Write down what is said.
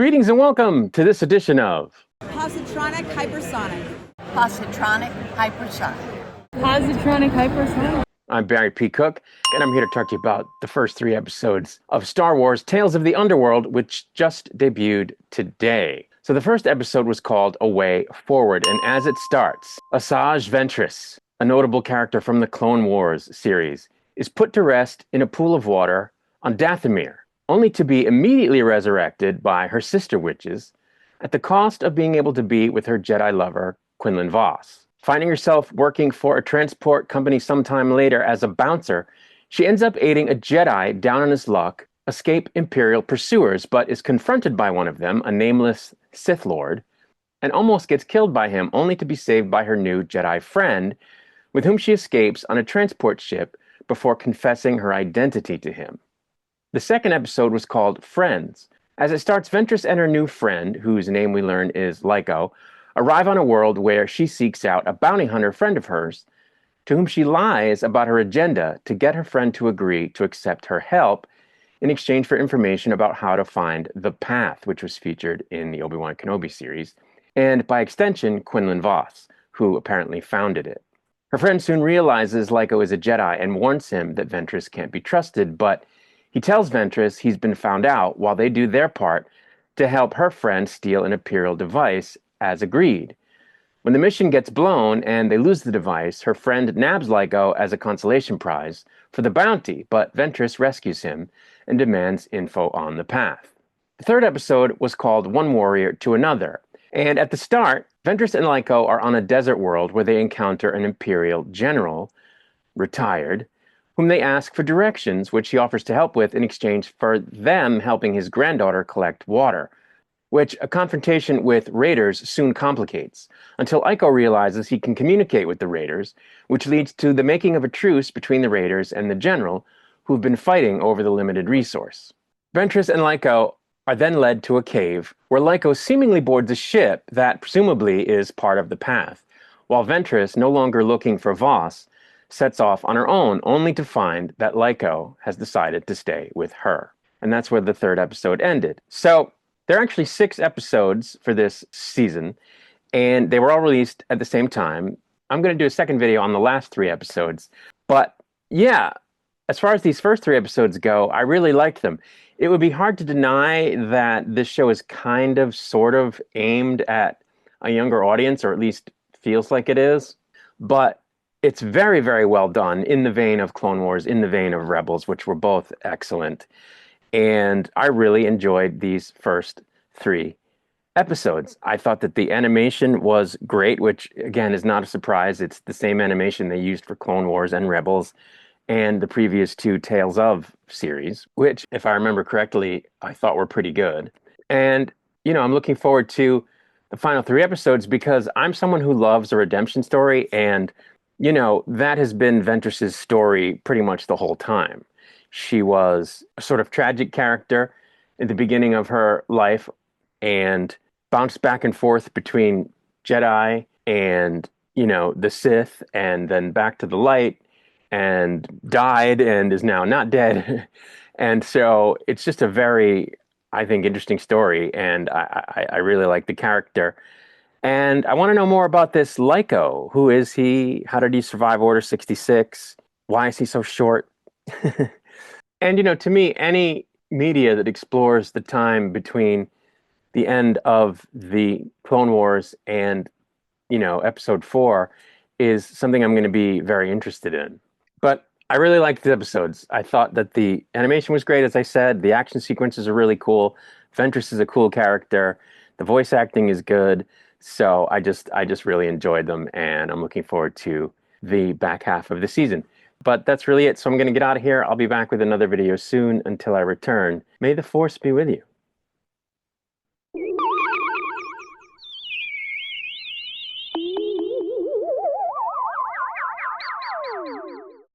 Greetings and welcome to this edition of Positronic Hypersonic. Positronic Hypersonic. Positronic Hypersonic. I'm Barry P. Cook, and I'm here to talk to you about the first 3 episodes of Star Wars Tales of the Underworld, which just debuted today. So the first episode was called A Way Forward, and as it starts, Asajj Ventress, a notable character from the Clone Wars series, is put to rest in a pool of water on Dathomir, only to be immediately resurrected by her sister witches at the cost of being able to be with her Jedi lover, Quinlan Vos. Finding herself working for a transport company sometime later as a bouncer, she ends up aiding a Jedi down on his luck escape Imperial pursuers, but is confronted by one of them, a nameless Sith Lord, and almost gets killed by him, only to be saved by her new Jedi friend, with whom she escapes on a transport ship before confessing her identity to him. The second episode was called Friends. As it starts, Ventress and her new friend, whose name we learn is Lyko, arrive on a world where she seeks out a bounty hunter friend of hers, to whom she lies about her agenda to get her friend to agree to accept her help in exchange for information about how to find the Path, which was featured in the Obi-Wan Kenobi series, and by extension, Quinlan Vos, who apparently founded it. Her friend soon realizes Lyko is a Jedi and warns him that Ventress can't be trusted, but he tells Ventress he's been found out while they do their part to help her friend steal an Imperial device, as agreed. When the mission gets blown and they lose the device, her friend nabs Lyko as a consolation prize for the bounty, but Ventress rescues him and demands info on the Path. The third episode was called One Warrior to Another, and at the start, Ventress and Lyko are on a desert world where they encounter an Imperial general, retired, whom they ask for directions, which he offers to help with in exchange for them helping his granddaughter collect water, which a confrontation with raiders soon complicates, until Lyko realizes he can communicate with the raiders, which leads to the making of a truce between the raiders and the general, who've been fighting over the limited resource. Ventress and Lyko are then led to a cave, where Lyko seemingly boards a ship that presumably is part of the Path, while Ventress, no longer looking for Vos, sets off on her own, only to find that Lyko has decided to stay with her. And that's where the third episode ended. So there are actually 6 episodes for this season, and they were all released at the same time. I'm going to do a second video on the last 3 episodes. But yeah, as far as these first 3 episodes go, I really liked them. It would be hard to deny that this show is kind of, sort of aimed at a younger audience, or at least feels like it is. But it's very, very well done, in the vein of Clone Wars, in the vein of Rebels, which were both excellent. And I really enjoyed these first 3 episodes. I thought that the animation was great, which, again, is not a surprise. It's the same animation they used for Clone Wars and Rebels and the previous 2 Tales of series, which, if I remember correctly, I thought were pretty good. And, I'm looking forward to the final 3 episodes because I'm someone who loves a redemption story, and that has been Ventress's story pretty much the whole time. She was a sort of tragic character at the beginning of her life and bounced back and forth between Jedi and, the Sith, and then back to the light, and died and is now not dead. And so it's just a very, I think, interesting story, and I really like the character. And I want to know more about this Lyko. Who is he? How did he survive Order 66? Why is he so short? And, to me, any media that explores the time between the end of the Clone Wars and, episode 4 is something I'm going to be very interested in. But I really liked the episodes. I thought that the animation was great, as I said. The action sequences are really cool. Ventress is a cool character. The voice acting is good. So I just really enjoyed them, and I'm looking forward to the back half of the season. But that's really it. So I'm going to get out of here. I'll be back with another video soon. Until I return, may the Force be with you.